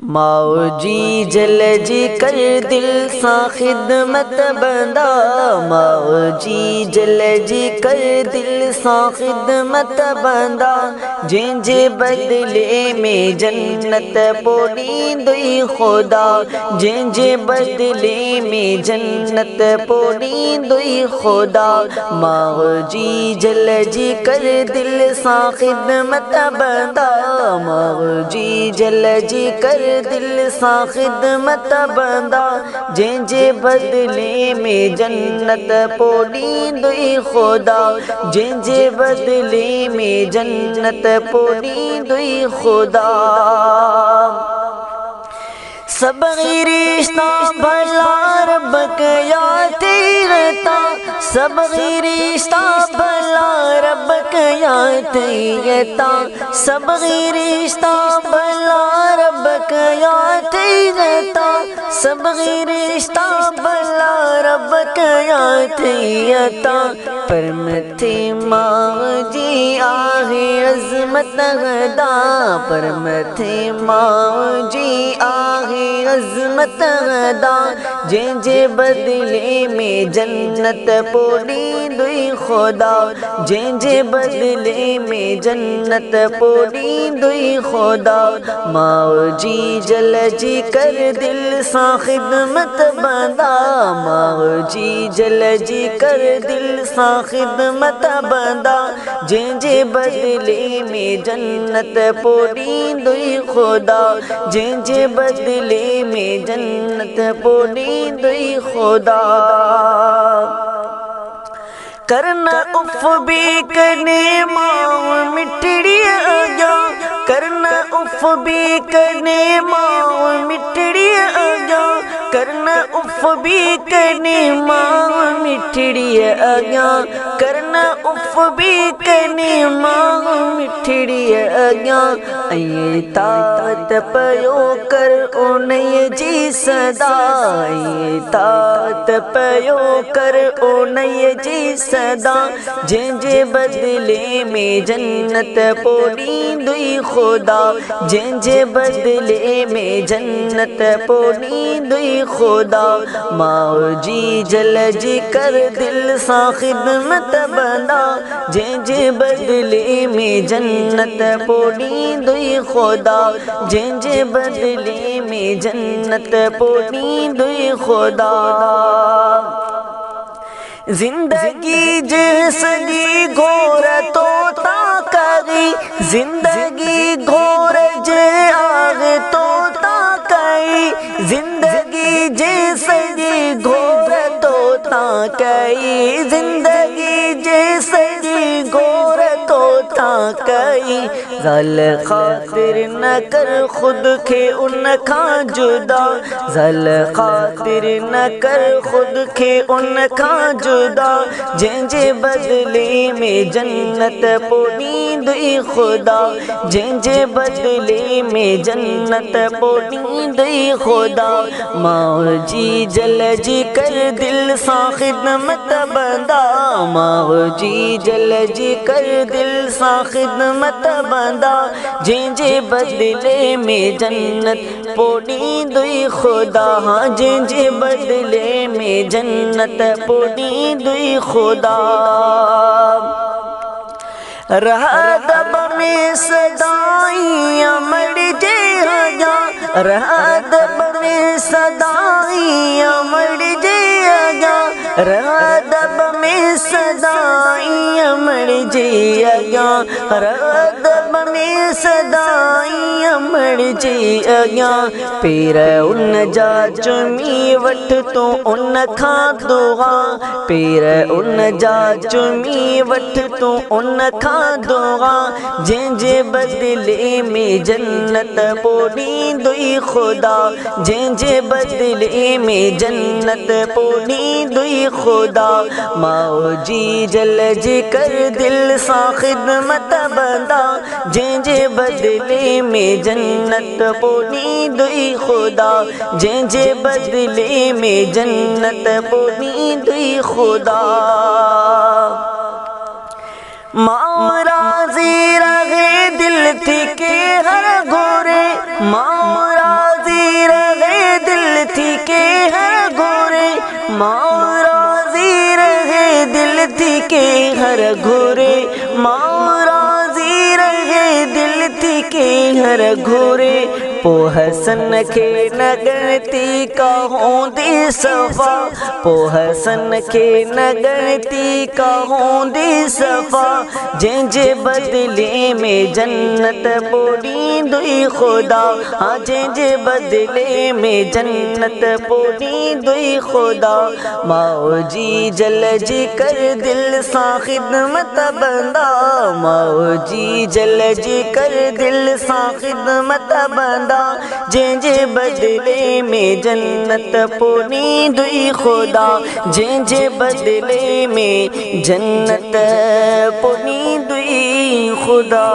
मौजी जल जी कर दिल सा खिदमत बंदा, मौजी जल जी कर दिल सा खिदमत बंदा। जिंजे बदले में जन्नत पोड़ी दुई खुदा, जिंजे बदले में जन्नत पोड़ी दुई खुदा। मौजी जल जी कर दिल सा खिदमत बंदा, मौजी जल जी कर दिल सा खिदमत बंदा। जिंजे बदले में जन्नत पोड़ी दुई खुदा, जिंजे बदले में जन्नत पोड़ी दुई खुदा। सब रिश्ता भला रब कया तेरता, सब रिश्ता भला रब कया तेरता, सब रिश्ता भला रब कया तेरता, सब रिश्ता भला रब कया तेरता। पर मथे मौजी आहे अज़मत गदा, पर मथे मौजी आहे अज़मत गदा। जिंजे बदले में जन्नत पोड़ी दुई खुदा, जिंजे बदले में जन्नत पोड़ी दुई खुदा। मौजी जल जी कर दिल सा खिदमत बंदा, मौजी जल जी कर दिल सा खिदमत बंदा। जिंजे बदले में जन्नत पोड़ी दुई खुदा, जिंजे बदले में जन्नत पोड़ी दुई खुदा। करना उफ भी करने माँ मिठड़ी आजा, करना उफ भी करने माँ मिठड़ी आजा, करना उफ भी करने माँ मिठड़ी आजा, करना उफ भी करने माँ मिठड़ी आजा। ये तात पयो कर उन्हें जी सदा, ये तात पयो कर उन्हें जी सदा। जिंजे बदले में जन्नत पोड़ी दुई खुदा, जिंजे बदले में जन्नत पोड़ी दुई खुदा। मौजी जल जी कर दिल सा खिदमत बंदा, जिंजे बदले में जन्नत पोड़ी दुई खुदा, जिंजे बदले में जन्नत पोड़ी दुई खुदा। जिंदगी जिसकी घोर तोता करी, जिंदगी घोर जे आग तोता कई, जिंदगी जिसकी घोर तोता कई, जिंदगी जिसकी घोर तोता कई। ज़ल खातिर न कर खुद के उनका जुदा, ज़ल खातिर न कर खुद के उनका जुदा। जिंजे बदले में जन्नत पोड़ी दुई खुदा, जिंजे बदले में जन्नत पोड़ी दुई खुदा। मौजी जल जी कर दिल सा खिदमत बंदा, मौजी जल जी कर दिल सा खिदमत बंदा। जिंजे बदले में जन्नत पोड़ी दुई खुदा, हाँ जिंजे बदले में जन्नत पोड़ी दुई खुदा। रहा दब में सदाई अमर जे आजा, रहा दब में सदाई अमर जे आजा, रहा दब में सदाई अमर जे आजा, रहा दब में सदाई अमर जे आजा। पेर उन जा चुमी वठ तो उन खा दुआ, पेर उन जा चुमी वठ तो उन खा दुआ। जिंजे बदले में जन्नत पोड़ी दुई खुदा, जिंजे बदले में जन्नत पोड़ी दुई खुदा। मौजी जल जी कर दिल सा खिदमत बंदा, जिंजे बदले में जन्नत पोड़ी दुई खुदा, जिंजे बदले में जन्नत पोड़ी दुई खुदा। मारा ज़ीरा दिल थी के हर गोरे, मारा के हर घोरे, माँ राज़ी रहे दिल थी के हर घोरे, माँ राज़ी रहे दिल थी के हर घोरे। पोहसन के नगरती का होंदी सफ़ा, पोहसन के नगरती का होंदी सफ़ा, जंहिंजे बदले में जन्नत पोड़ी दुई खुदा, हाँ जंहिंजे बदले में जन्नत पोड़ी दुई खुदा। माओ जी जल जी कर दिल सां खिदमत बंदा, माओ जी जल जी कर दिल सां खिदमत बंदा, जंहिंजे बदले में जन्नत पोड़ी दुई खुदा, जंहिंजे बदले में जन्नत पोड़ी दुई खुदा।